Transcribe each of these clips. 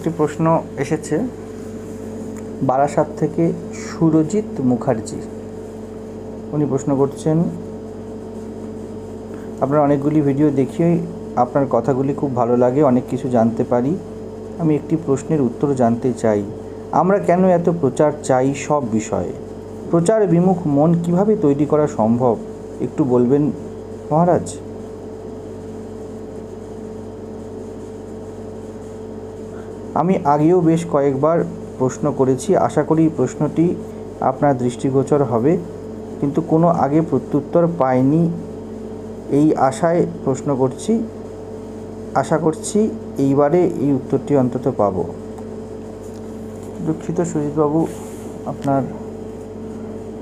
একটি প্রশ্ন এসেছে বারাসাত থেকে সুরজিৎ মুখার্জি। উনি প্রশ্ন করছেন, আপনার অনেকগুলি ভিডিও দেখি, আপনার কথাগুলি খুব ভালো লাগে, অনেক কিছু জানতে পারি। আমি একটি প্রশ্নের উত্তর জানতে চাই, আমরা কেন এত প্রচার চাই সব বিষয়ে? প্রচার বিমুখ মন কিভাবে তৈরি করা সম্ভব, একটু বলবেন মহারাজ? আমি আগেও বেশ কয়েকবার প্রশ্ন করেছি, আশা করি প্রশ্নটি আপনার দৃষ্টিগোচর হবে, কিন্তু কোনো আগে প্রত্যুত্তর পাইনি, এই আশায় প্রশ্ন করছি। আশা করছি এইবারে এই উত্তরটি অন্তত পাব। দুঃখিত সুজিতবাবু, আপনার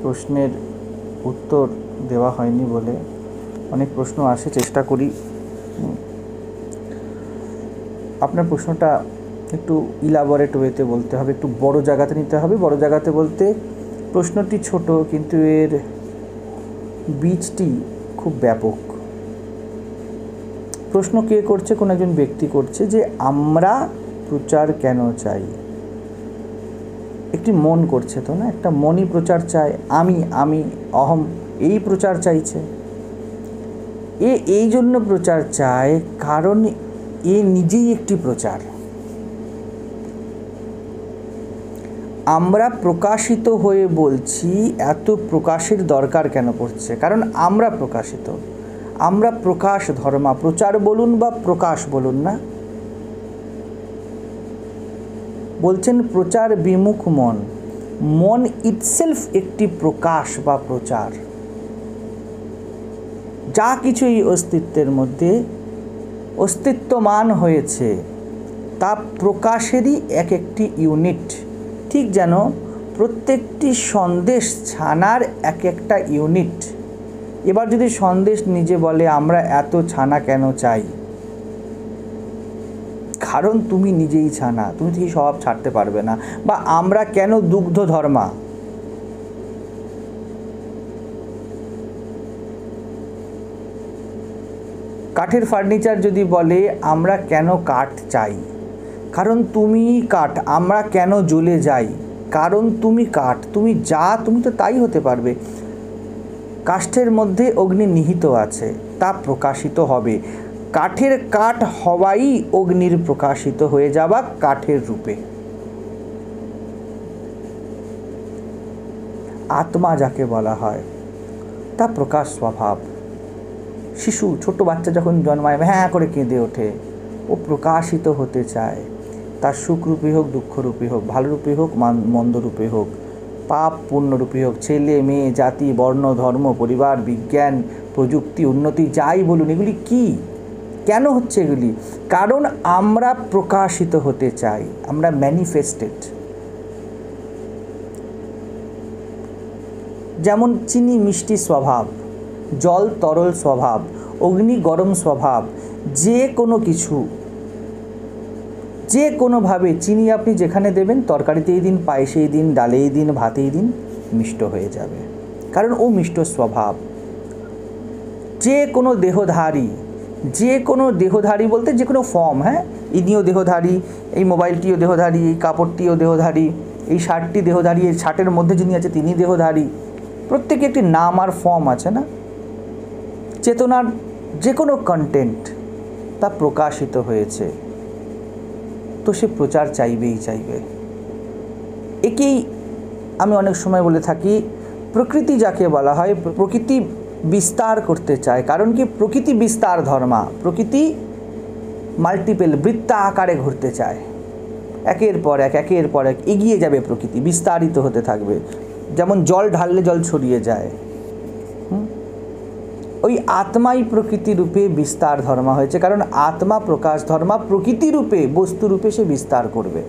প্রশ্নের উত্তর দেওয়া হয়নি বলে। অনেক প্রশ্ন আসে, চেষ্টা করি। আপনার প্রশ্নটা একটু ইলাবোরেট ওয়েতে বলতে হবে, একটু বড় জায়গাতে নিতে হবে। বড় জায়গাতে বলতে প্রশ্নটি ছোট, কিন্তু এর বীজটি খুব ব্যাপক। প্রশ্ন কে করছে? কোনো একজন ব্যক্তি করছে যে আমরা প্রচার কেন চাই। একটি মন করছে তো না, একটা মনই প্রচার চায়। আমি অহম এই প্রচার চাইছে। এই জন্য প্রচার চায় কারণ এ নিজেই একটি প্রচার। আমরা প্রকাশিত হয়ে বলছি, এত প্রকাশের দরকার কেন পড়ছে? কারণ আমরা প্রকাশিত, আমরা প্রকাশ ধর্মা। প্রচার বলুন বা প্রকাশ বলুন না, বলছেন প্রচার বিমুখ মন। মন ইটসেলফ একটি প্রকাশ বা প্রচার। যা কিছু এই অস্তিত্বের মধ্যে অস্তিত্বমান হয়েছে তা প্রকাশেরই এক একটি ইউনিট। ঠিক যেন প্রত্যেকটি সন্দেশ ছানার এক একটা ইউনিট। এবার যদি সন্দেশ নিজে বলে আমরা এত ছানা কেন চাই, কারণ তুমি নিজেই ছানা, তুমি ঠিক স্বভাব ছাড়তে পারবে না। বা আমরা কেন দুগ্ধ ধর্মা, কাঠের ফার্নিচার যদি বলে আমরা কেন কাঠ চাই, কারণ তুমি কাঠ। আমরা কেন জ্বলে যাই, কারণ তুমি কাঠ। তুমি তো তাই হতে পারবে। কাষ্ঠের মধ্যে অগ্নি নিহিত আছে, তা প্রকাশিত হবে। কাঠের কাঠ হওয়াই অগ্নির প্রকাশিত হয়ে যাওয়া কাঠের রূপে। আত্মা যাকে বলা হয় তা প্রকাশ স্বভাব। শিশু, ছোট বাচ্চা যখন জন্মায় হ্যাঁ করে কেঁদে ওঠে, ও প্রকাশিত হতে চায়। তার সুখরূপী হোক, দুঃখরূপী হোক, ভালোরূপী হোক, মন্দরূপী হোক, পাপ পুণ্যরূপী হোক, ছেলে মেয়ে, জাতি, বর্ণ, ধর্ম, পরিবার, বিজ্ঞান, প্রযুক্তি, উন্নতি, যাই বলুন, এগুলি কি, কেন হচ্ছে এগুলি? কারণ আমরা প্রকাশিত হতে চাই, আমরা ম্যানিফেস্টেড। যেমন চিনি মিষ্টি স্বভাব, জল তরল স্বভাব, অগ্নি গরম স্বভাব। যে কোনো কিছু, যে কোনোভাবে চিনি আপনি যেখানে দেবেন, তরকারিতেই দিন, পায়েসেই দিন, ডালেই দিন, ভাতেই দিন, মিষ্ট হয়ে যাবে, কারণ ও মিষ্ট স্বভাব। যে কোনো দেহধারী, যে কোনো দেহধারী বলতে যে কোনো ফর্ম, হ্যাঁ, ইনিও দেহধারী, এই মোবাইলটিও দেহধারী, এই কাপড়টিও দেহধারী, এই শার্টটি দেহধারী, এই শার্টের মধ্যে যিনি আছে তিনি দেহধারী। প্রত্যেকে একটি নাম আর ফর্ম আছে না? চেতনার যে কোনো কন্টেন্ট তা প্রকাশিত হয়েছে, তো সে প্রচার চাইবেই চাইবে। একেই আমি অনেক সময় বলে থাকি প্রকৃতি যাকে বলা হয়, প্রকৃতি বিস্তার করতে চায়। কারণ কি? প্রকৃতি বিস্তার ধর্মা। প্রকৃতি মাল্টিপল বৃত্তা আকারে ঘুরতে চায়, একের পর এক এগিয়ে যাবে। প্রকৃতি বিস্তারিত হতে থাকবে। যেমন জল ঢাললে জল ছড়িয়ে যায়, ওই আত্মাই প্রকৃতি রূপে বিস্তার ধর্মা হয়েছে। কারণ আত্মা প্রকাশ ধর্মা, প্রকৃতি রূপে, বস্তু রূপে সে বিস্তার করবে।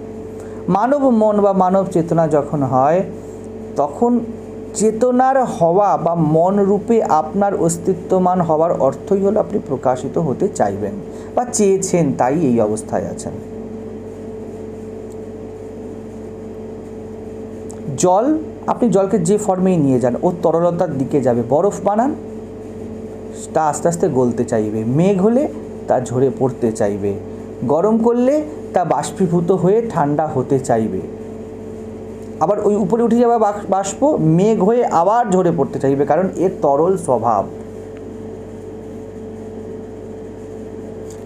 মানব মন বা মানব চেতনা যখন হয়, তখন চেতনার হওয়া বা মন রূপে আপনার অস্তিত্বমান হওয়ার অর্থই হলো আপনি প্রকাশিত হতে চাইবেন বা চেয়েছেন, তাই এই অবস্থায় আছেন। জল, আপনি জলকে যে ফর্মেই নিয়ে যান, ও তরলতার দিকে যাবে। বরফ বানান, তা আস্তে আস্তে গলতে চাইবে। মেঘ হলে তা ঝরে পড়তে চাইবে। গরম করলে তা বাষ্পীভূত হয়ে ঠান্ডা হতে চাইবে, আবার ওই উপরে উঠে যাওয়া বাষ্প মেঘ হয়ে আবার ঝরে পড়তে চাইবে, কারণ এর তরল স্বভাব।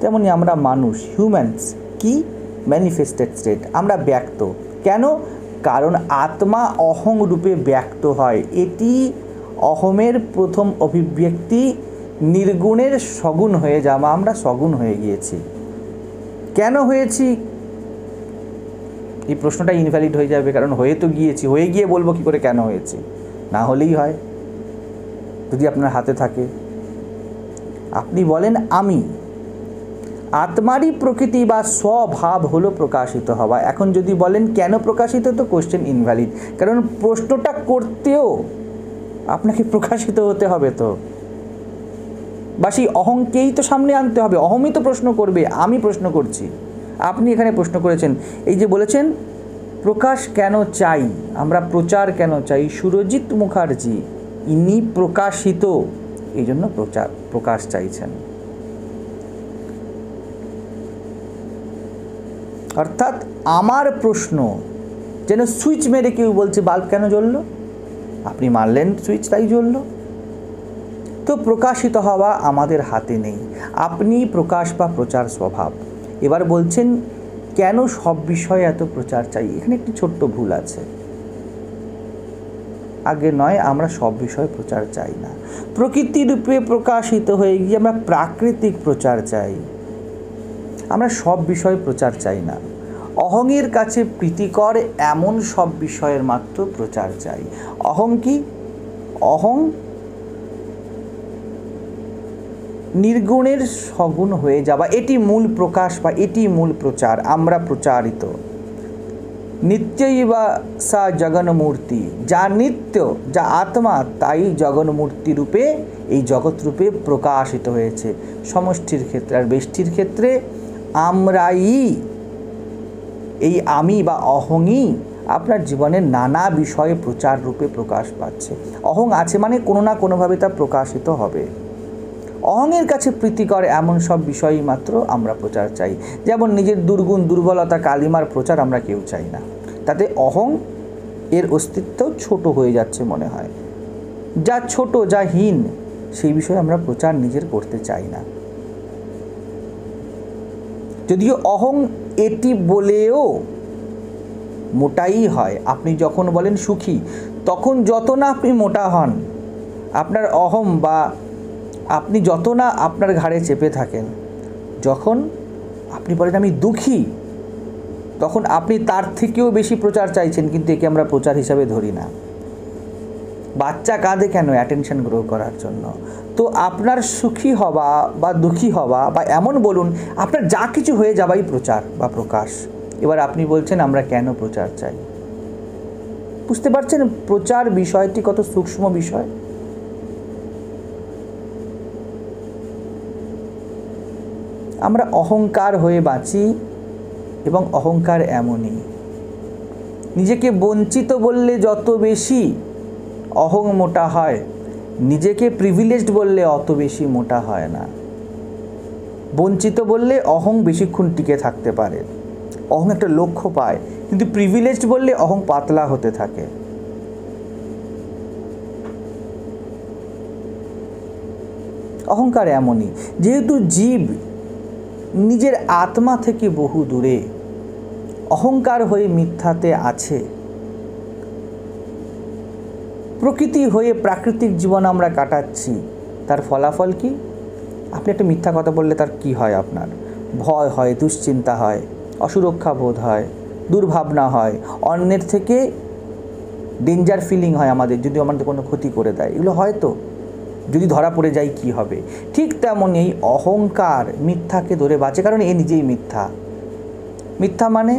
তেমনি আমরা মানুষ, হিউম্যানস কি ম্যানিফেস্টেড স্টেট, আমরা ব্যক্ত। কেন? কারণ আত্মা অহং রূপে ব্যক্ত হয়। এটি অহমের প্রথম অভিব্যক্তি। নির্গুণের সগুণ হয়ে যাওয়া, আমরা সগুণ হয়ে গিয়েছি। কেন হয়েছি এই প্রশ্নটা ইনভ্যালিড হয়ে যাবে, কারণ হয়ে তো গিয়েছি, হয়ে গিয়ে বলবো কি করে কেন হয়েছি? না হলেই হয়, যদি আপনার হাতে থাকে। আপনি বলেন আমি, আত্মারই প্রকৃতি বা স্বভাব হলো প্রকাশিত হওয়া। এখন যদি বলেন কেন প্রকাশিত, তো কোশ্চেন ইনভ্যালিড, কারণ প্রশ্নটা করতেও আপনাকে প্রকাশিত হতে হবে। তো বা সেই অহংকেই তো সামনে আনতে হবে। অহমই তো প্রশ্ন করবে, আমি প্রশ্ন করছি, আপনি এখানে প্রশ্ন করেছেন। এই যে বলেছেন প্রকাশ কেন চাই, আমরা প্রচার কেন চাই, সুরজিৎ মুখার্জি ইনি প্রকাশিত, এই জন্য প্রকাশ চাইছেন। অর্থাৎ আমার প্রশ্ন যেন সুইচ মেরে কেউ বলছে বাল্ব কেন জ্বললো, আপনি মারলেন সুইচ তাই জ্বললো। তো প্রকাশিত হওয়া আমাদের হাতে নেই, আপনি প্রকাশ বা প্রচার স্বভাব। এবার বলছেন কেন সব বিষয়ে এত প্রচার চাই, এখানে একটি ছোট্ট ভুল আছে। আগে নয়, আমরা সব বিষয়ে প্রচার চাই না। প্রকৃতি রূপে প্রকাশিত হয়ে গিয়ে আমরা প্রাকৃতিক প্রচার চাই, আমরা সব বিষয়ে প্রচার চাই না। অহংয়ের কাছে প্রীতিকর এমন সব বিষয়ের মাত্র প্রচার চাই। অহং কি? অহং নির্গুণের সগুণ হয়ে যাওয়া, এটি মূল প্রকাশ বা এটি মূল প্রচার, আমরা প্রচারিত। নিত্যই বা সা জগন্মূর্তি, যা নিত্য, যা আত্মা, তাই জগন্মূর্তি রূপে, এই জগৎ রূপে প্রকাশিত হয়েছে সমষ্টির ক্ষেত্রে। আর ব্যষ্টির ক্ষেত্রে আমরাই, এই আমি বা অহংই আপনার জীবনের নানা বিষয়ে প্রচার রূপে প্রকাশ পাচ্ছে। অহং আছে মানে কোনো না কোনোভাবে তা প্রকাশিত হবে। অহংয়ের কাছে প্রীতিকর এমন সব বিষয়ই মাত্র আমরা প্রচার চাই। যেমন নিজের দুর্গুণ, দুর্বলতা, কালিমার প্রচার আমরা কেউ চাই না, তাতে অহং এর অস্তিত্ব ছোট হয়ে যাচ্ছে মনে হয়। যা ছোট, যা হীন, সেই বিষয়ে আমরা প্রচার নিজের করতে চাই না। যদিও অহং এটি বলেও মোটাই হয়। আপনি যখন বলেন সুখী, তখন যত না আপনি মোটা হন, আপনার অহং বা আপনি যত না আপনার ঘাড়ে চেপে থাকেন, যখন আপনি বলেন আমি দুঃখী, তখন আপনি তার থেকেও বেশি প্রচার চাইছেন, কিন্তু একে আমরা প্রচার হিসাবে ধরি না। বাচ্চা কাঁদে কেন? অ্যাটেনশন গ্রো করার জন্য। তো আপনার সুখী হওয়া বা দুঃখী হওয়া বা এমন বলুন আপনার যা কিছু হয়ে যাওয়াই প্রচার বা প্রকাশ। এবার আপনি বলছেন আমরা কেন প্রচার চাই। বুঝতে পারছেন প্রচার বিষয়টি কত সূক্ষ্ম বিষয়। আমরা অহংকার হয়ে বাঁচি, এবং অহংকার এমনই, নিজেকে বঞ্চিত বললে যত বেশি অহং মোটা হয়, নিজেকে প্রিভিলেজড বললে অত বেশি মোটা হয় না। বঞ্চিত বললে অহং বেশিক্ষণ টিকে থাকতে পারে, অহং একটা লক্ষ্য পায়, কিন্তু প্রিভিলেজড বললে অহং পাতলা হতে থাকে। অহংকার এমনই, যেহেতু জীব নিজের আত্মা থেকে বহু দূরে, অহংকার হয়ে মিথ্যাতে আছে, প্রকৃতি হয়ে প্রাকৃতিক জীবন আমরা কাটাচ্ছি। তার ফলাফল কি? আপনি একটা মিথ্যা কথা বললে তার কি হয়? আপনার ভয় হয়, দুশ্চিন্তা হয়, অসুরক্ষা বোধ হয়, দুর্ভাবনা হয়, অন্যের থেকে ডেঞ্জার ফিলিং হয় আমাদের, যদি আমাদের কোনো ক্ষতি করে দেয়। এগুলো হয়তো যদি ধরা পড়ে যায় কি হবে। ঠিক তেমনই অহংকার মিথ্যাকে ধরে বাঁচে, কারণ এ নিজেই মিথ্যা। মিথ্যা মানে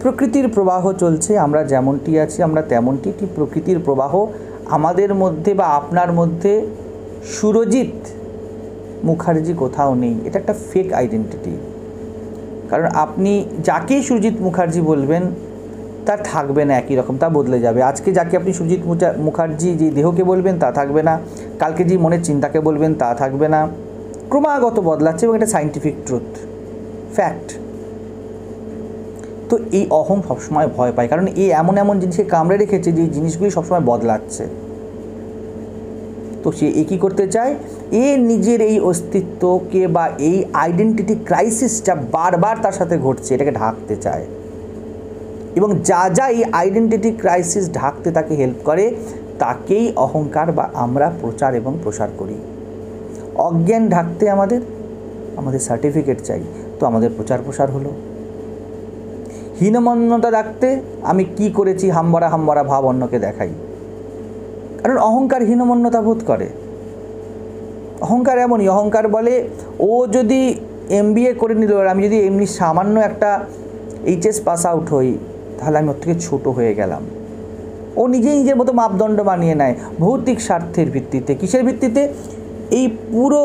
প্রকৃতির প্রবাহ চলছে, আমরা যেমনটি আছি আমরা তেমনটি, ঠিক প্রকৃতির প্রবাহ আমাদের মধ্যে বা আপনার মধ্যে সুরজিৎ মুখার্জি কোথাও নেই। এটা একটা ফেক আইডেন্টিটি। কারণ আপনি যাকেই সুরজিৎ মুখার্জি বলবেন তা থাকবে না একই রকম, তা বদলে যাবে। আজকে যাকে আপনি সুরজিৎ মুখার্জি যে দেহকে বলবেন তা থাকবে না, কালকে যে মনের চিন্তাকে বলবেন তা থাকবে না, ক্রমাগত বদলাচ্ছে, এবং এটা সায়েন্টিফিক ট্রুথ। ফ্যাক্ট। তো এই অহং সবসময় ভয় পায়, কারণ এই এমন এমন জিনিসকে কামড়ে রেখেছে যে জিনিসগুলি সবসময় বদলাচ্ছে। তো সে কী করতে চায়, নিজের এই অস্তিত্বকে বা এই আইডেন্টিটি ক্রাইসিসটা বারবার তার সাথে ঘটছে এটাকে ঢাকতে চায়, এবং যা যা এই আইডেন্টিটি ক্রাইসিস ঢাকতে তাকে হেল্প করে তাকেই অহংকার বা আমরা প্রচার এবং প্রসার করি। অজ্ঞান ঢাকতে আমাদের সার্টিফিকেট চাই, তো আমাদের প্রচার প্রসার হলো। হীনমন্যতা রাখতে আমি কি করেছি হাম্বরা হাম্বরা ভাব অন্যকে দেখাই, কারণ অহংকার হীনমন্যতা বোধ করে। অহংকার এমনই, অহংকার বলে ও যদি MBA করে নিল, আর আমি যদি এমনি সামান্য একটা HS পাস আউট হই, তাহলে আমি ওর থেকে ছোটো হয়ে গেলাম। ও নিজেই নিজের মতো মাপদণ্ড বানিয়ে নেয় ভৌতিক স্বার্থের ভিত্তিতে। কিসের ভিত্তিতে? এই পুরো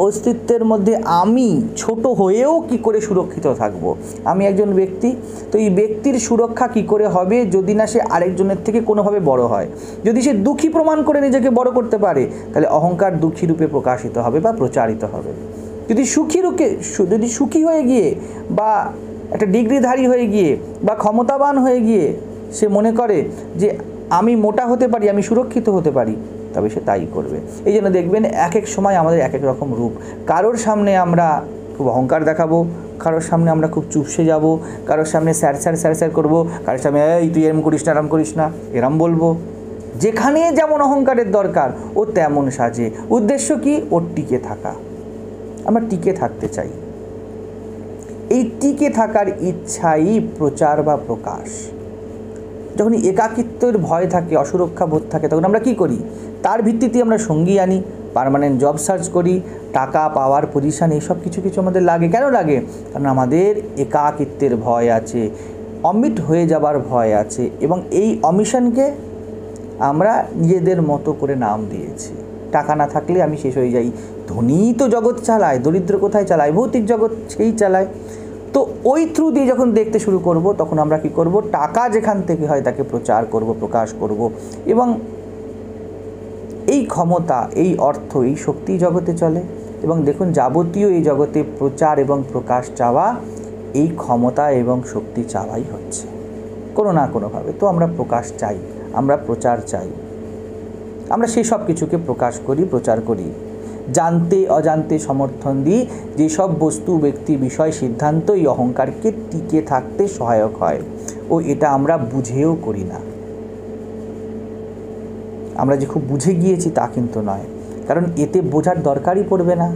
অস্তিত্বের মধ্যে আমি ছোট হয়েও কি করে সুরক্ষিত থাকব। আমি একজন ব্যক্তি, তো এই ব্যক্তির সুরক্ষা কি করে হবে যদি না সে আরেকজনের থেকে কোনোভাবে বড় হয়। যদি সে দুঃখী প্রমাণ করে নিজেকে বড় করতে পারে, তাহলে অহংকার দুঃখী রূপে প্রকাশিত হবে বা প্রচারিত হবে। যদি সুখী হয়ে গিয়ে বা একটা ডিগ্রিধারী হয়ে গিয়ে বা ক্ষমতাবান হয়ে গিয়ে সে মনে করে যে আমি মোটা হতে পারি, আমি সুরক্ষিত হতে পারি, তবে সে তাই করবে। এই জন্য দেখবেন এক এক সময় আমাদের এক এক রকম রূপ। কারোর সামনে আমরা খুব অহংকার দেখাবো, কারোর সামনে আমরা খুব চুপসে যাব, কারোর সামনে স্যার করবো, কারোর সামনে এই তুই এরম করিস না এরম করিস না এরম বলবো। যেখানে যেমন অহংকারের দরকার ও তেমন সাজে। উদ্দেশ্য কি? ওর টিকে থাকা। আমরা টিকে থাকতে চাই। এই টিকে থাকার ইচ্ছাই প্রচার বা প্রকাশ। যখন একাকিত্বের ভয় থাকে, অসুরক্ষা বোধ থাকে, তখন আমরা কি করি? তার ভিত্তিতে আমরা সঙ্গী আনি, পার্মানেন্ট জব সার্চ করি, টাকা পাওয়ার পজিশান, এইসব কিছু আমাদের লাগে। কেন লাগে? কারণ আমাদের একাকিত্বের ভয় আছে, অমিট হয়ে যাবার ভয় আছে, এবং এই অমিশনকে আমরা নিজেদের মতো করে নাম দিয়েছি। টাকা না থাকলে আমি শেষ হয়ে যাই। ধনী তো জগৎ চালায়, দরিদ্র কোথায় চালায়? ভৌতিক জগৎ সেই চালায়। তো ওই থ্রু দিয়ে যখন দেখতে শুরু করব, তখন আমরা কি করব? টাকা যেখান থেকে হয় তাকে প্রচার করব, প্রকাশ করব, এবং এই ক্ষমতা, এই অর্থ, এই শক্তি জগতে চলে। এবং দেখুন, যাবতীয় এই জগতে প্রচার এবং প্রকাশ চাওয়া, এই ক্ষমতা এবং শক্তি চাওয়াই হচ্ছে কোনো না কোনোভাবে। তো আমরা প্রকাশ চাই, আমরা প্রচার চাই, আমরা সেই সব কিছুকে প্রকাশ করি, প্রচার করি, জানতে অজান্তে সমর্থন দিই। যেসব বস্তু, ব্যক্তি, বিষয়, সিদ্ধান্ত এই অহংকারকে টিকে থাকতে সহায়ক হয়, ও এটা আমরা বুঝেও করি না। আমরা যে খুব বুঝে গিয়েছি তা কিন্তু নয়, কারণ এতে বোঝার দরকারই পড়বে না।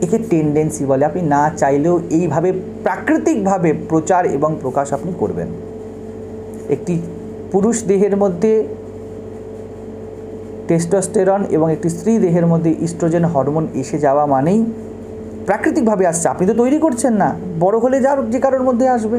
একে টেন্ডেন্সি বলে। আপনি না চাইলেও এইভাবে প্রাকৃতিকভাবে প্রচার এবং প্রকাশ আপনি করবেন। একটি পুরুষ দেহের মধ্যে টেস্টোস্টেরন এবং একটি স্ত্রী দেহের মধ্যে ইস্ট্রোজেন হরমোন এসে যাওয়া মানেই প্রাকৃতিকভাবে আসছে। আপনি তো তৈরি করছেন না। বড় হলে যে কারোর মধ্যে আসবে,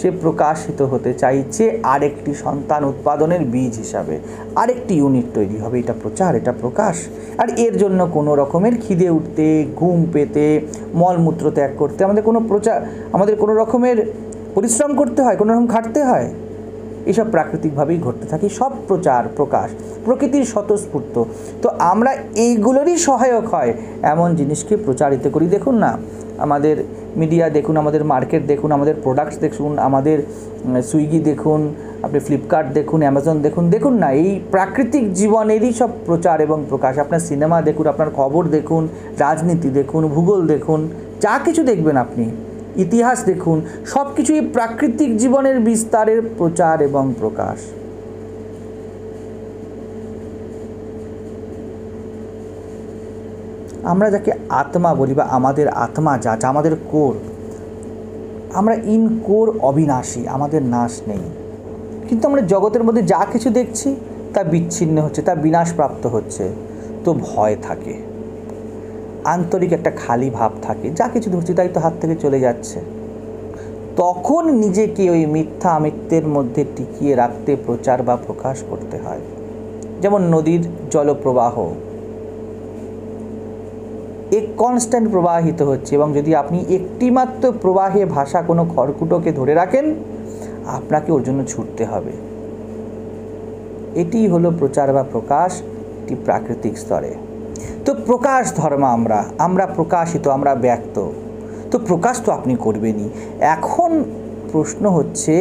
সে প্রকাশিত হতে চাইছে আরেকটি সন্তান উৎপাদনের বীজ হিসাবে। আরেকটি ইউনিট তৈরি হবে। এটা প্রচার, এটা প্রকাশ। আর এর জন্য কোনো রকমের খিদে উঠতে, ঘুম পেতে, মলমূত্র ত্যাগ করতে আমাদের কোনো রকমের পরিশ্রম করতে হয়, কোনো রকম খাটতে হয়? এসব প্রাকৃতিকভাবেই ঘটতে থাকে। সব প্রচার প্রকাশ প্রকৃতির স্বতঃস্ফূর্ত। তো আমরা এইগুলোরই সহায়ক হয় এমন জিনিসকে প্রচারিত করি। দেখুন না, আমাদের মিডিয়া দেখুন, আমাদের মার্কেট দেখুন, আমাদের প্রোডাক্টস দেখুন, আমাদের সুইগি দেখুন, আপনি ফ্লিপকার্ট দেখুন, অ্যামাজন দেখুন না, এই প্রাকৃতিক জীবনেরই সব প্রচার এবং প্রকাশ। আপনার সিনেমা দেখুন, আপনার খবর দেখুন, রাজনীতি দেখুন, ভূগোল দেখুন, যা কিছু দেখবেন আপনি, ইতিহাস দেখুন, সব কিছুই প্রাকৃতিক জীবনের বিস্তারের প্রচার এবং প্রকাশ। আমরা যাকে আত্মা বলি বা আমাদের আত্মা, যা আমাদের কোর, আমরা ইন কোর অবিনাশী, আমাদের নাশ নেই। কিন্তু আমরা জগতের মধ্যে যা কিছু দেখছি তা বিচ্ছিন্ন হচ্ছে, তা বিনাশপ্রাপ্ত হচ্ছে। তো ভয় থাকে, আন্তরিক একটা খালি ভাব থাকে। যা কিছু ধরছি তাই তো হাত থেকে চলে যাচ্ছে। তখন নিজেকে ওই মিথ্যা আমিত্বের মধ্যে টিকিয়ে রাখতে প্রচার বা প্রকাশ করতে হয়। যেমন নদীর জলপ্রবাহ কনস্ট্যান্ট প্রবাহিত হচ্ছে, এবং যদি আপনি একটিমাত্র প্রবাহে ভাসা কোনো খড়কুটোকে ধরে রাখেন, আপনাকে ওর জন্য ছুটতে হবে। এটি হলো প্রচার বা প্রকাশ, এটি প্রাকৃতিক স্তরে। তো প্রকাশ ধর্ম আমরা প্রকাশিত, আমরা ব্যক্ত। তো প্রকাশ তো আপনি করবেনই। এখন প্রশ্ন হচ্ছে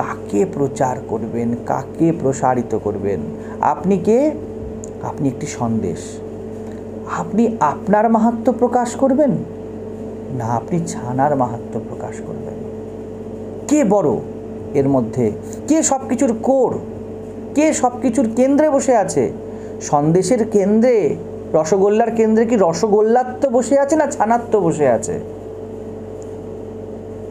কাকে প্রচার করবেন, কাকে প্রসারিত করবেন? আপনি কে? আপনি একটি সন্দেশ। আপনি আপনার মাহাত্ম্য প্রকাশ করবেন, না আপনি ছানার মাহাত্ম্য প্রকাশ করবেন? কে বড় এর মধ্যে? কে সব কিছুর কোর? কে সব কিছুর কেন্দ্রে বসে আছে? সন্দেশের কেন্দ্রে, রসগোল্লার কেন্দ্রে কি রসগোল্লাত্ব বসে আছে না ছানাত্ব বসে আছে?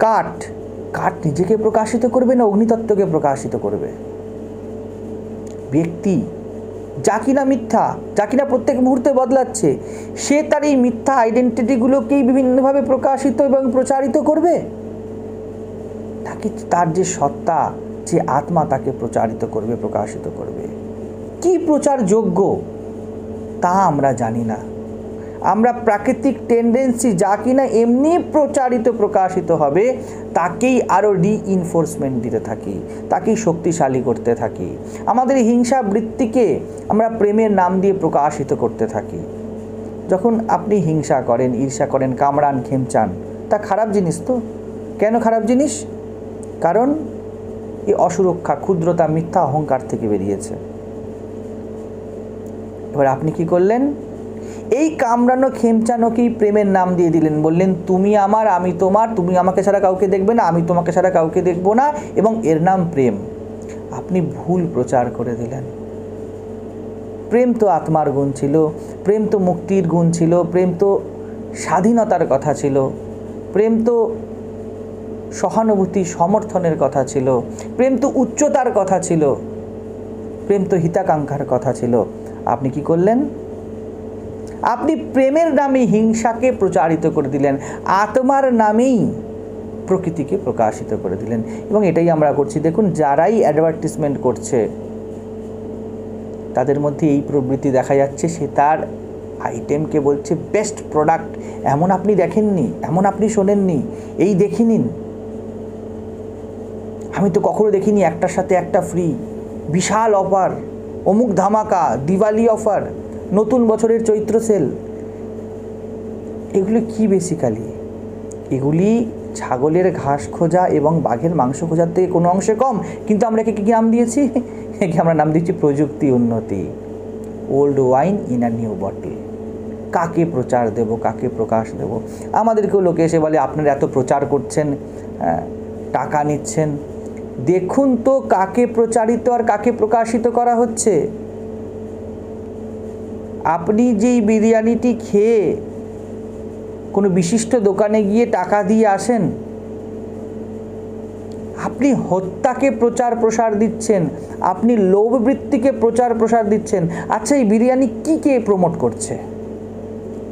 কাঠ নিজেকে প্রকাশিত করবে না অগ্নিতত্ত্বকে প্রকাশিত করবে? ব্যক্তি যা কিনা মিথ্যা, যা কিনা প্রত্যেক মুহূর্তে বদলাচ্ছে, সে তার এই মিথ্যা আইডেন্টিটিগুলোকেই বিভিন্নভাবে প্রকাশিত এবং প্রচারিত করবে, নাকি তার যে সত্তা, যে আত্মা তাকে প্রচারিত করবে, প্রকাশিত করবে? কি প্রচারযোগ্য তা আমরা জানি না। আমরা প্রাকৃতিক টেন্ডেন্সি যা কিনা এমনি প্রচারিত প্রকাশিত হবে তাকেই আরও রিইনফোর্সমেন্ট দিতে থাকি, তাকেই শক্তিশালী করতে থাকি। আমাদের হিংসা বৃত্তিকে আমরা প্রেমের নাম দিয়ে প্রকাশিত করতে থাকি। যখন আপনি হিংসা করেন, ঈর্ষা করেন, কামড়ান, খেমচান, তা খারাপ জিনিস তো। কেন খারাপ জিনিস? কারণ এই অসুরক্ষা, ক্ষুদ্রতা, মিথ্যা অহংকার থেকে বেরিয়েছে। এবার আপনি কি করলেন? এই কামড়ানো খেমচানোকেই প্রেমের নাম দিয়ে দিলেন, বললেন তুমি আমার, আমি তোমার, তুমি আমাকে ছাড়া কাউকে দেখবে না, আমি তোমাকে ছাড়া কাউকে দেখব না, এবং এর নাম প্রেম। আপনি ভুল প্রচার করে দিলেন। প্রেম তো আত্মার গুণ ছিল, প্রেম তো মুক্তির গুণ ছিল, প্রেম তো স্বাধীনতার কথা ছিল, প্রেম তো সহানুভূতি সমর্থনের কথা ছিল, প্রেম তো উচ্চতার কথা ছিল, প্রেম তো হিতাকাঙ্ক্ষার কথা ছিল। আপনি কি করলেন? আপনি প্রেমের নামে হিংসাকে প্রচারিত করে দিলেন, আত্মার নামেই প্রকৃতিকে প্রকাশিত করে দিলেন। এবং এটাই আমরা করছি। দেখুন, যারাই অ্যাডভার্টিসমেন্ট করছে তাদের মধ্যে এই প্রবৃত্তি দেখা যাচ্ছে। সে তার আইটেমকে বলছে বেস্ট প্রোডাক্ট। এমন আপনি দেখেননি, এমন আপনি শোনেননি, এই দেখে নিন। আমি তো কখনো দেখিনি একটার সাথে একটা ফ্রি, বিশাল অফার, অমুক ধামাকা, দিওয়ালি অফার, নতুন বছরের চৈত্র সেল। এগুলি কি বেসিক্যালি? এগুলি ছাগলের ঘাস খোঁজা এবং বাঘের মাংস খোঁজার থেকে কোনো অংশে কম। কিন্তু আমরা কি নাম দিয়েছি? একে আমরা নাম দিচ্ছি প্রযুক্তি উন্নতি। Old wine in a new bottle. কাকে প্রচার দেব, কাকে প্রকাশ দেব? আমাদেরকেও লোকে এসে বলে আপনারা এত প্রচার করছেন, টাকা নিচ্ছেন। দেখুন তো কাকে প্রচারিত আর কাকে প্রকাশিত করা হচ্ছে। আপনি যেই বিরিয়ানিটি খেয়ে কোনো বিশিষ্ট দোকানে গিয়ে টাকা দিয়ে আসেন, আপনি হত্যাকে প্রচার প্রসার দিচ্ছেন, আপনি লোভবৃত্তিকে প্রচার প্রসার দিচ্ছেন। আচ্ছা, এই বিরিয়ানি কি কে প্রমোট করছে?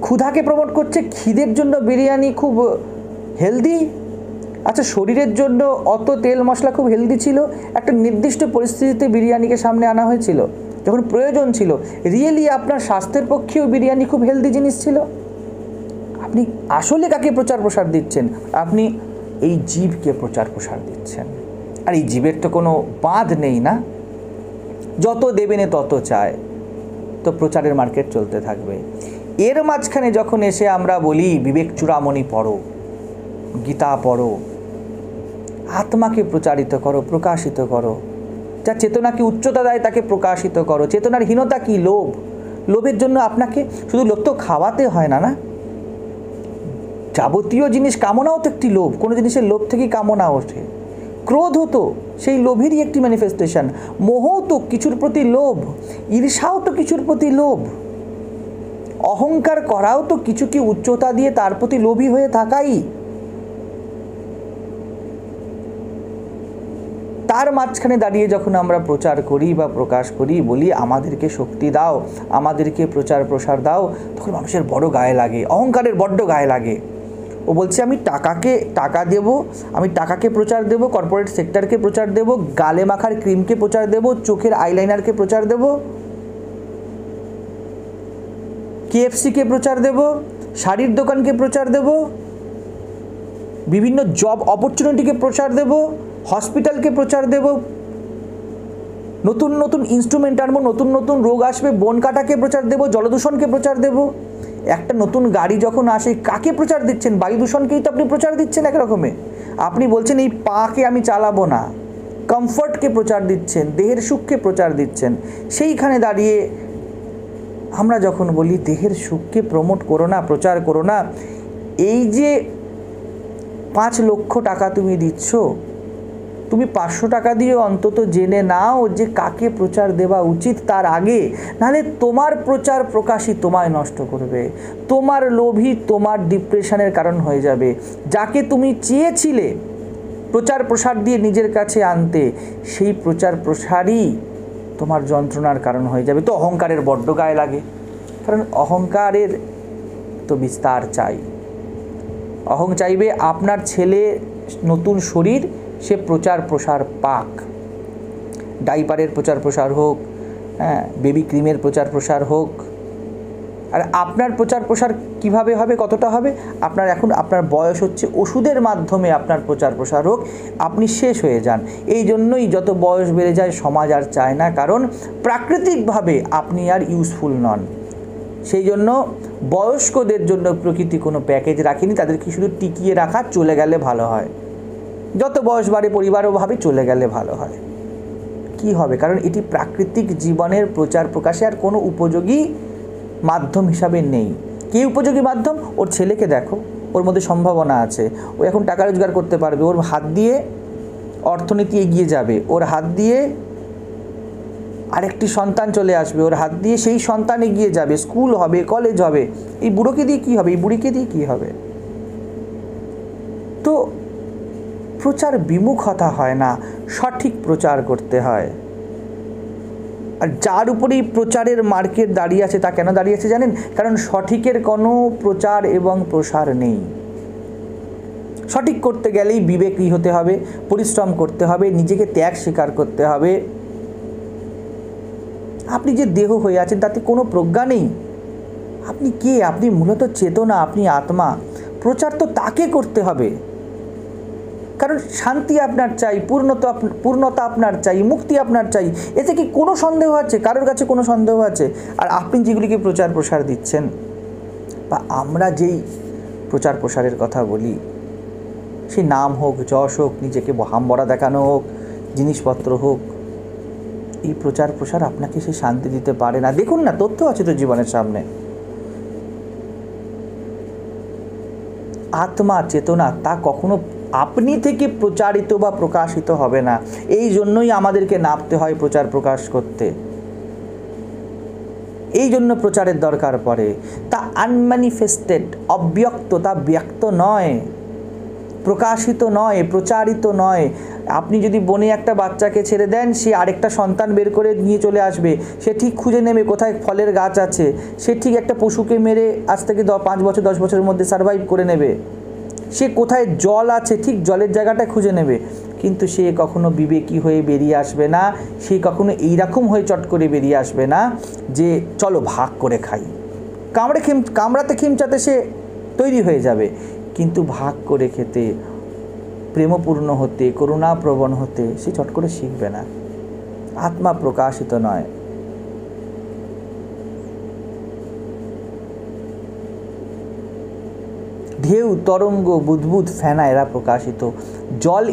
ক্ষুধাকে প্রমোট করছে। খিদের জন্য বিরিয়ানি খুব হেলদি। আচ্ছা, শরীরের জন্য অত তেল মশলা খুব হেলদি ছিল। একটা নির্দিষ্ট পরিস্থিতিতে বিরিয়ানিকে সামনে আনা হয়েছিল, যখন প্রয়োজন ছিল। রিয়েলি আপনার স্বাস্থ্যের পক্ষেও বিরিয়ানি খুব হেলদি জিনিস ছিল। আপনি আসলে কাকে প্রচার প্রসার দিচ্ছেন? আপনি এই জীবকে প্রচার প্রসার দিচ্ছেন। আর এই জীবের তো কোনো বাঁধ নেই না, যত দেবেনে তত চায়, তো প্রচারের মার্কেট চলতে থাকবে। এর মাঝখানে যখন এসে আমরা বলি বিবেক চূড়ামণি পড়ো, গীতা পড়ো, আত্মাকে প্রচারিত করো, প্রকাশিত করো, যা চেতনাকে উচ্চতা দেয় তাকে প্রকাশিত করো। চেতনার হীনতা কি? লোভ। লোভের জন্য আপনাকে শুধু লোভ তো খাওয়াতে হয় না, না, যাবতীয় জিনিস কামনাও তো একটি লোভ। কোনো জিনিসের লোভ থেকেই কামনা ওঠে। ক্রোধ তো সেই লোভেরই একটি ম্যানিফেস্টেশন। মোহ তো কিছুর প্রতি লোভ, ঈর্ষাও তো কিছুর প্রতি লোভ, অহংকার করাও তো কিছুকে উচ্চতা দিয়ে তার প্রতি লোভী হয়ে থাকাই। তার মাঝখানে দাঁড়িয়ে যখন আমরা প্রচার করি বা প্রকাশ করি, বলি আমাদেরকে শক্তি দাও, আমাদেরকে প্রচার প্রসার দাও, তখন মানুষের বড় গায়ে লাগে, অহংকারের বড্ড গায়ে লাগে। ও বলছে আমি টাকা দেব, আমি টাকাকে প্রচার দেব, কর্পোরেট সেক্টরকে প্রচার দেব, গালে মাখার ক্রিমকে প্রচার দেব, চোখের আইলাইনারকে প্রচার দেব, কেএফসিকে প্রচার দেব, শাড়ির দোকানকে প্রচার দেব, বিভিন্ন জব অপরচুনিটিকে প্রচার দেব, হসপিটালকে প্রচার দেব, নতুন নতুন ইনস্ট্রুমেন্ট আনবো, নতুন নতুন রোগ আসবে, বন কাটাকে প্রচার দেব, জলদূষণকে প্রচার দেব। একটা নতুন গাড়ি যখন আসে কাকে প্রচার দিচ্ছেন? বায়ু দূষণকেই তো আপনি প্রচার দিচ্ছেন একরকমে। আপনি বলছেন এই পাকে আমি চালাবো না, কমফর্টকে প্রচার দিচ্ছেন, দেহের সুখকে প্রচার দিচ্ছেন। সেইখানে দাঁড়িয়ে আমরা যখন বলি দেহের সুখকে প্রমোট করো না, প্রচার করো না, এই যে 5 লক্ষ টাকা তুমি দিচ্ছ, তুমি 500 টাকা দিয়ে অন্তত জেনে নাও যে কাকে প্রচার দেওয়া উচিত তার আগে, নাহলে তোমার প্রচার প্রকাশই তোমায় নষ্ট করবে, তোমার লোভই তোমার ডিপ্রেশনের কারণ হয়ে যাবে। যাকে তুমি চেয়েছিলে প্রচার প্রসার দিয়ে নিজের কাছে আনতে, সেই প্রচার প্রসারই তোমার যন্ত্রণার কারণ হয়ে যাবে। তো অহংকারের বড্ড গায়ে লাগে, কারণ অহংকারের তো বিস্তার চাই। অহং চাইবে আপনার ছেলে নতুন শরীর সে প্রচার প্রসার পাক, ডাইপারের প্রচার প্রসার হোক, বেবি ক্রিমের প্রচার প্রসার হোক। আর আপনার প্রচার প্রসার কিভাবে হবে, কতটা হবে? আপনার বয়স হচ্ছে ওষুধের মাধ্যমে আপনার প্রচার প্রসার হোক, আপনি শেষ হয়ে যান। এই জন্যই যত বয়স বেড়ে যায় সমাজ আর চায় না, কারণ প্রাকৃতিকভাবে আপনি আর ইউজফুল নন। সেই জন্য বয়স্কদের জন্য প্রকৃতি কোনো প্যাকেজ রাখেনি, তাদেরকে শুধু টিকিয়ে রাখা, চলে গেলে ভালো হয়। যত বয়স বাড়ে পরিবারও ভাবে চলে গেলে ভালো হয়। কি হবে? কারণ এটি প্রাকৃতিক জীবনের প্রচার প্রকাশে আর কোনো উপযোগী মাধ্যম হিসাবে নেই। কী উপযোগী মাধ্যম? ওর ছেলেকে দেখো, ওর মধ্যে সম্ভাবনা আছে, ও এখন টাকা রোজগার করতে পারবে, ওর হাত দিয়ে অর্থনীতি এগিয়ে যাবে, ওর হাত দিয়ে আরেকটি সন্তান চলে আসবে, ওর হাত দিয়ে সেই সন্তান এগিয়ে যাবে, স্কুল হবে, কলেজ হবে। এই বুড়োকে দিয়ে কী হবে? এই বুড়িকে দিয়ে কী হবে? তো প্রচার বিমুখতা হয় না, সঠিক প্রচার করতে হয়। আর যার উপরেই প্রচারের মার্কেট দাঁড়িয়ে আছে, তা কেন দাঁড়িয়ে আছে জানেন? কারণ সঠিকের কোনো প্রচার এবং প্রসার নেই। সঠিক করতে গেলেই বিবেকী হতে হবে, পরিশ্রম করতে হবে, নিজেকে ত্যাগ স্বীকার করতে হবে। আপনি যে দেহ হয়ে আছেন তাতে কোনো প্রজ্ঞা নেই। আপনি কে? আপনি মূলত চেতনা, আপনি আত্মা। প্রচার তো তাকে করতে হবে, কারণ শান্তি আপনার চাই, পূর্ণতা আপনার চাই, মুক্তি আপনার চাই। এতে কি কোনো সন্দেহ আছে? কারোর কাছে কোনো সন্দেহ আছে? আর আপনি যেগুলিকে প্রচার প্রসার দিচ্ছেন, বা আমরা যেই প্রচার প্রসারের কথা বলি, সেই নাম হোক, যশ হোক, নিজেকে হামবড়া দেখানো হোক, জিনিসপত্র হোক, এই প্রচার প্রসার আপনাকে সে শান্তি দিতে পারে না। দেখুন না, তথ্য আছে তো জীবনের সামনে। আত্মা, চেতনা, তা কখনো আপনি থেকে প্রচারিত বা প্রকাশিত হবে না। এই জন্যই আমাদেরকে নামতে হয় প্রচার প্রকাশ করতে। এই জন্য প্রচারের দরকার পড়ে। তা আনম্যানিফেস্টেড, অব্যক্ত, তা ব্যক্ত নয়, প্রকাশিত নয়, প্রচারিত নয়। আপনি যদি বনে একটা বাচ্চাকে ছেড়ে দেন, সে আরেকটা সন্তান বের করে নিয়ে চলে আসবে। সে ঠিক খুঁজে নেবে কোথায় ফলের গাছ আছে, সে ঠিক একটা পশুকে মেরে আজ থেকে 5 বছর 10 বছরের মধ্যে সার্ভাইভ করে নেবে। সে কোথায় জল আছে ঠিক জলের জায়গাটা খুঁজে নেবে। কিন্তু সে কখনো বিবেকী হয়ে বেরিয়ে আসবে না, সে কখনো এইরকম হয়ে চট করে বেরিয়ে আসবে না যে চলো ভাগ করে খাই। কামড়াতে খিমচাতে সে তৈরি হয়ে যাবে, কিন্তু ভাগ করে খেতে, প্রেমপূর্ণ হতে, করুণাপ্রবণ হতে সে চট করে শিখবে না। আত্মা প্রকাশিত নয়। ঢেউ, তরঙ্গ, বুদবুদ, ফেনা, এরা প্রকাশিত। জল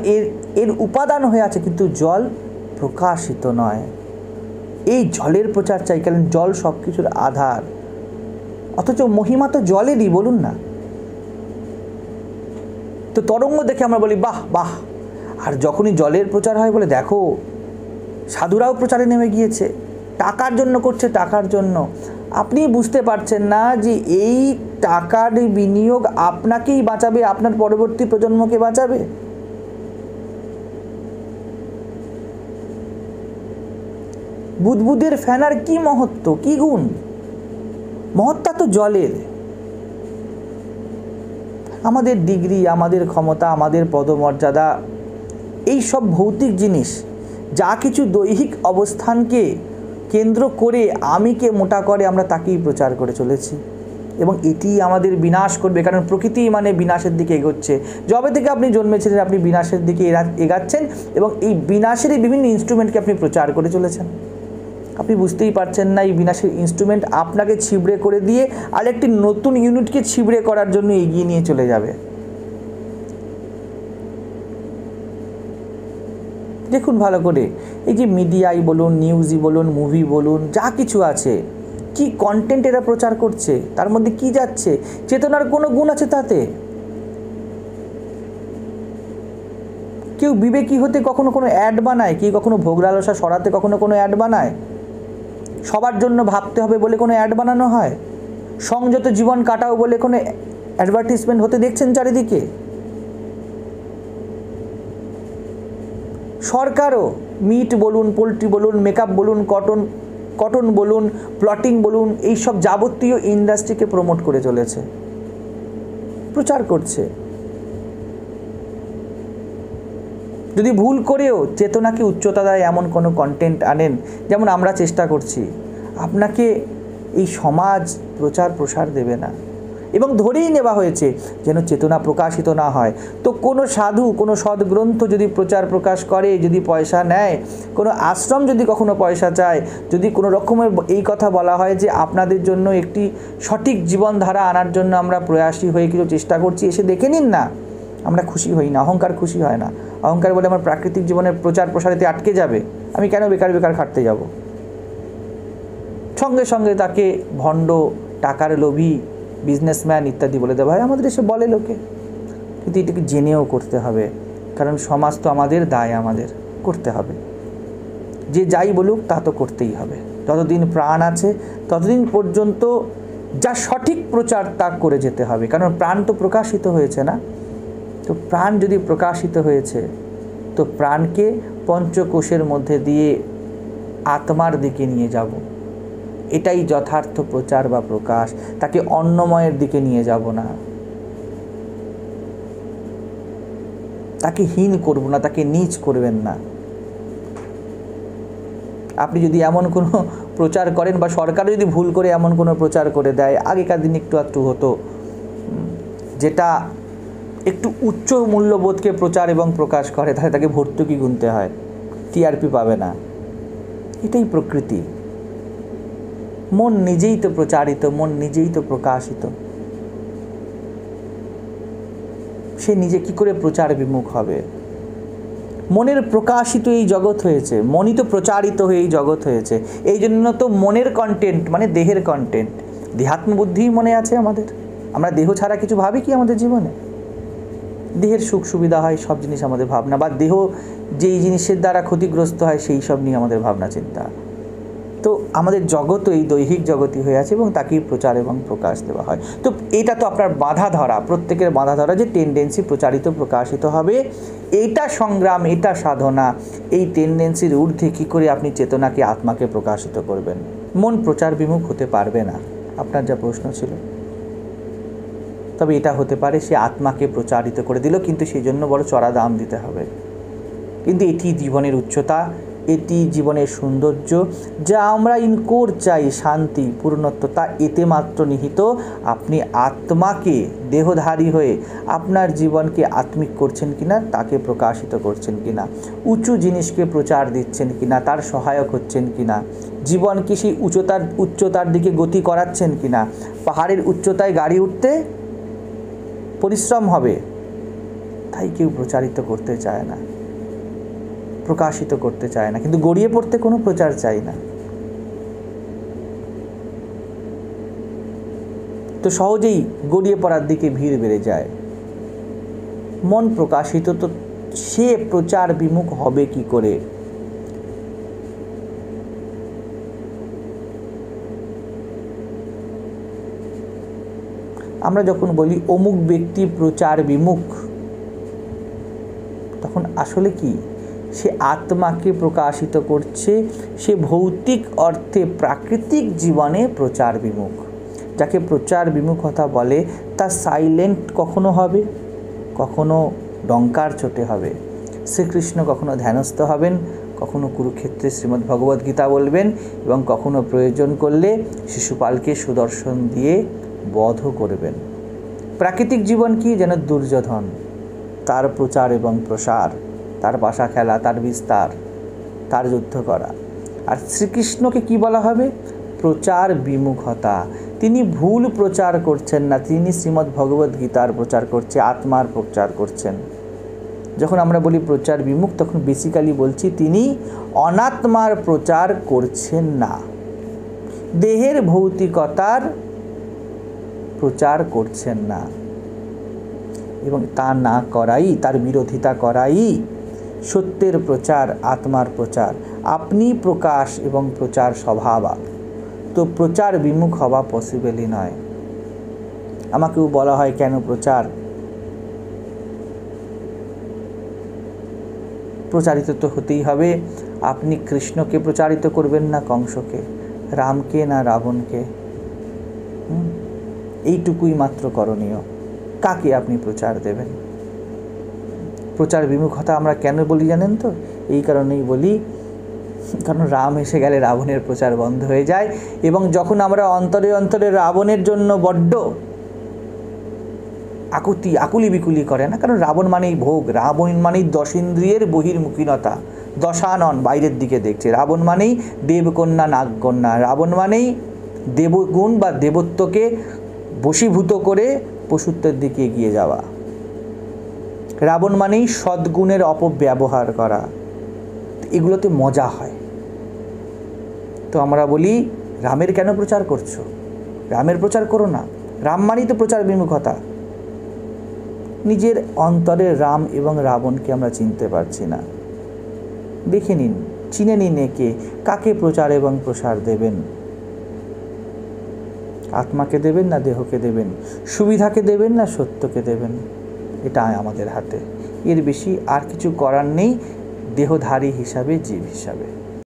এর উপাদান হয়ে আছে, কিন্তু জল প্রকাশিত নয়। এই জলের প্রচার চাই, কারণ জল সব কিছুর আধার। অথচ মহিমা তো জলেরই, বলুন না। তো তরঙ্গ দেখে আমরা বলি বাহ বাহ, আর যখনই জলের প্রচার হয় বলে দেখো সাধুরাও প্রচারে নেমে গিয়েছে, টাকার জন্য করছে, টাকার জন্য। আপনি বুঝতে পারছেন না যে এই টাকার বিনিয়োগ আপনাকেই বাঁচাবে, আপনার পরবর্তী প্রজন্মকে বাঁচাবে। বুদবুদের ফেনার কি মহত্ব, কি গুণ? মহত্তা তো জলের। আমাদের ডিগ্রি, আমাদের ক্ষমতা, আমাদের পদমর্যাদা, এই সব ভৌতিক জিনিস, যা কিছু দৈহিক অবস্থানকে কেন্দ্র করে আমিকে মোটা করে আমরা তাকেই প্রচার করে চলেছি, এবং এটি আমাদের বিনাশ করবে। কারণ প্রকৃতি মানে বিনাশের দিকে এগোচ্ছে। যবে থেকে আপনি জন্মেছিলেন আপনি বিনাশের দিকে এগাচ্ছেন, এবং এই বিনাশেরই বিভিন্ন ইনস্ট্রুমেন্টকে আপনি প্রচার করে চলেছেন। আপনি বুঝতেই পারছেন না এই বিনাশের ইনস্ট্রুমেন্ট আপনাকে ছিবড়ে করে দিয়ে আরেকটি নতুন ইউনিটকে ছিবড়ে করার জন্য এগিয়ে নিয়ে চলে যাবে। দেখুন ভালো করে, এই যে মিডিয়াই বলুন, নিউজই বলুন, মুভি বলুন, যা কিছু আছে, কি কন্টেন্ট এরা প্রচার করছে, তার মধ্যে কি যাচ্ছে, চেতনার কোনো গুণ আছে তাতে? কেউ বিবেকী হতে কখনো কোনো অ্যাড বানায়? কেউ কখনো ভোগ লালসা সরাতে কখনো কোনো অ্যাড বানায়? সবার জন্য ভাবতে হবে বলে কোনো অ্যাড বানানো হয়? সংযত জীবন কাটাও বলে কোনো অ্যাডভার্টিসমেন্ট হতে দেখছেন চারিদিকে? সরকারও মিট বলুন, পোলট্রি বলুন, মেকআপ বলুন, কটন বলুন, প্লটিং বলুন, এইসব যাবতীয় ইন্ডাস্ট্রিকে প্রমোট করে চলেছে, প্রচার করছে। যদি ভুল করেও চেতনাকে উচ্চতা দেয় এমন কোনো কন্টেন্ট আনেন, যেমন আমরা চেষ্টা করছি, আপনাকে এই সমাজ প্রচার প্রসার দেবে না, এবং ধরেই নেওয়া হয়েছে যেন চেতনা প্রকাশিত না হয়। তো কোনো সাধু, কোনো সদ্গ্রন্থ যদি প্রচার প্রকাশ করে, যদি পয়সা নেয়, কোনো আশ্রম যদি কখনো পয়সা চায়, যদি কোনো রকমের এই কথা বলা হয় যে আপনাদের জন্য একটি সঠিক জীবনধারা আনার জন্য আমরা প্রয়াসী হয়ে কিছু চেষ্টা করছি, এসে দেখে নিন না, আমরা খুশি হই না। অহংকার খুশি হয় না। অহংকার বলে আমার প্রাকৃতিক জীবনের প্রচার প্রসারিতে আটকে যাবে, আমি কেন বেকার বেকার খাটতে যাব? সঙ্গে সঙ্গে তাকে ভণ্ড, টাকার লোভী, বিজনেসম্যান ইত্যাদি বলে দেওয়া হয়। আমাদের এসে বলে লোকে, কিন্তু এটাকে জেনেও করতে হবে, কারণ সমাজ তো আমাদের, দায় আমাদের করতে হবে। যে যাই বলুক তা তো করতেই হবে। যতদিন প্রাণ আছে ততদিন পর্যন্ত যা সঠিক প্রচার তা করে যেতে হবে, কারণ প্রাণ তো প্রকাশিত হয়েছে না। তো প্রাণ যদি প্রকাশিত হয়েছে, তো প্রাণকে পঞ্চকোষের মধ্যে দিয়ে আত্মার দিকে নিয়ে যাব, এটাই যথার্থ প্রচার বা প্রকাশ। তাকে অন্নময়ের দিকে নিয়ে যাব না, তাকে হীন করব না, তাকে নীচ করবেন না। আপনি যদি এমন কোনো প্রচার করেন, বা সরকার যদি ভুল করে এমন কোনো প্রচার করে দেয়, আগেকার দিন একটু একটু হতো, যেটা একটু উচ্চ মূল্যবোধকে প্রচার এবং প্রকাশ করে, তাহলে তাকে ভর্তুকি গুনতে হয়, টিআরপি পাবে না। এটাই প্রকৃতি। মন নিজেই তো প্রচারিত, মন নিজেই তো প্রকাশিত। সে নিজে কি করে প্রচার বিমুখ হবে? মনের প্রকাশিত এই জগৎ হয়েছে, মনই তো প্রচারিত হয়ে এই জগৎ হয়েছে। এই জন্য তো মনের কন্টেন্ট মানে দেহের কন্টেন্ট। দেহাত্ম বুদ্ধিই মনে আছে আমাদের। আমরা দেহ ছাড়া কিছু ভাবি কি আমাদের জীবনে? দেহের সুখ সুবিধা হয়, সব জিনিস আমাদের ভাবনা, বা দেহ যেই জিনিসের দ্বারা ক্ষতিগ্রস্ত হয় সেই সব নিয়ে আমাদের ভাবনা চিন্তা। তো আমাদের জগৎও এই দৈহিক জগতই হয়ে আছে, এবং তাকেই প্রচার এবং প্রকাশ দেওয়া হয়। তো এটা তো আপনার বাধা ধরা, প্রত্যেকের বাধা ধরা, যে টেন্ডেন্সি প্রচারিত প্রকাশিত হবে। এইটা সংগ্রাম, এটা সাধনা। এই টেন্ডেন্সির ঊর্ধ্বে কী করে আপনি চেতনাকে, আত্মাকে প্রকাশিত করবেন? মন প্রচার বিমুখ হতে পারবে না, আপনার যা প্রশ্ন ছিল। তবে এটা হতে পারে সে আত্মাকে প্রচারিত করে দিল, কিন্তু সেই জন্য বড় চড়া দাম দিতে হবে। কিন্তু এটি জীবনের উচ্চতা, এটি জীবনের সৌন্দর্য, যা আমরা ইনকোর চাই, শান্তি, পূর্ণত্ব, তা এতে মাত্র নিহিত। আপনি আত্মাকে দেহধারী হয়ে আপনার জীবনকে আত্মিক করছেন কিনা, তাকে প্রকাশিত করছেন কিনা, উঁচু জিনিসকে প্রচার দিচ্ছেন কিনা, তার সহায়ক হচ্ছেন কিনা, জীবনকে সেই উচ্চতার দিকে গতি করাচ্ছেন কিনা। পাহাড়ের উচ্চতায় গাড়ি উঠতে পরিশ্রম হবে, তাই কেউ প্রচারিত করতে চায় না, প্রকাশিত করতে চায় না, কিন্তু গড়িয়ে পড়তে কোনো প্রচার চাই না। তো সহজেই গড়িয়ে পড়ার দিকে ভিড় বেড়ে যায়। মন প্রকাশিত, তো সে প্রচার বিমুখ হবে কি করে? আমরা যখন বলি অমুক ব্যক্তি প্রচার বিমুখ, তখন আসলে কি? সে আত্মাকে প্রকাশিত করছে, সে ভৌতিক অর্থে প্রাকৃতিক জীবনে প্রচার বিমুখ। যাকে প্রচার বিমুখতা বলে, তা সাইলেন্ট কখনো হবে, কখনো ডঙ্কার চোটে হবে। শ্রীকৃষ্ণ কখনো ধ্যানস্থ হবেন, কখনো কুরুক্ষেত্রে শ্রীমদ্ ভগবদ্গীতা বলবেন, এবং কখনো প্রয়োজন করলে শিশুপালকে সুদর্শন দিয়ে বধ করবেন। প্রাকৃতিক জীবন কি? যেন দুর্যোধন, তার প্রচার এবং প্রসার, তার পাশা খেলা, তার বিস্তার, তার যুদ্ধ করা। আর শ্রীকৃষ্ণকে কি বলা হবে? প্রচার বিমুখতা। তিনি ভুল প্রচার করছেন না, তিনি শ্রীমদ্ ভগবদ্ গীতার প্রচার করছে, আত্মার প্রচার করছেন। যখন আমরা বলি প্রচার বিমুখ, তখন বেসিক্যালি বলছি তিনি অনাত্মার প্রচার করছেন না, দেহের ভৌতিকতার প্রচার করছেন না। এবং তা না করাই, তার বিরোধিতা করাই সত্যের প্রচার, আত্মার প্রচার। আপনি প্রকাশ এবং প্রচার স্বভাব, তো প্রচার বিমুখ হওয়া পসিবলই নয়। আমাকেও বলা হয় কেন প্রচার? প্রচারিত তো হতেই হবে। আপনি কৃষ্ণকে প্রচারিত করবেন না কংসকে, রামকে না রাবণকে, এইটুকুই মাত্র করণীয়। কাকে আপনি প্রচার দেবেন? প্রচার বিমুখতা আমরা কেন বলি জানেন তো? এই কারণেই বলি, কারণ রাম এসে গেলে রাবণের প্রচার বন্ধ হয়ে যায়। এবং যখন আমরা অন্তরে অন্তরে রাবণের জন্য বড্ড আকুলি বিকুলি করে না, কারণ রাবণ মানেই ভোগ, রাবণ মানেই দশেন্দ্রিয়ের বহির্মুখীনতা, দশানন বাইরের দিকে দেখছে। রাবণ মানেই দেবকন্যা নাগকন্যা, রাবণ মানেই দেবগুণ বা দেবত্বকে বশীভূত করে পশুত্বের দিকে এগিয়ে যাওয়া। রাবণ মানেই সদ্গুণের অপব্যবহার করা। এগুলোতে মজা হয়। তো আমরা বলি, রামের কেন প্রচার করছো? রামের প্রচার করো না। রাম মানেই তো প্রচার বিমুখতা। নিজের অন্তরে রাম এবং রাবণকে আমরা চিনতে পারছি না। দেখে নিন, চিনে নিন একে, কাকে প্রচার এবং প্রসার দেবেন। আত্মাকে দেবেন না দেহকে দেবেন, সুবিধাকে দেবেন না সত্যকে দেবেন, এটা আমাদের হাতে। এর বেশি আর কিছু করার নেই দেহধারী হিসাবে, জীব হিসাবে।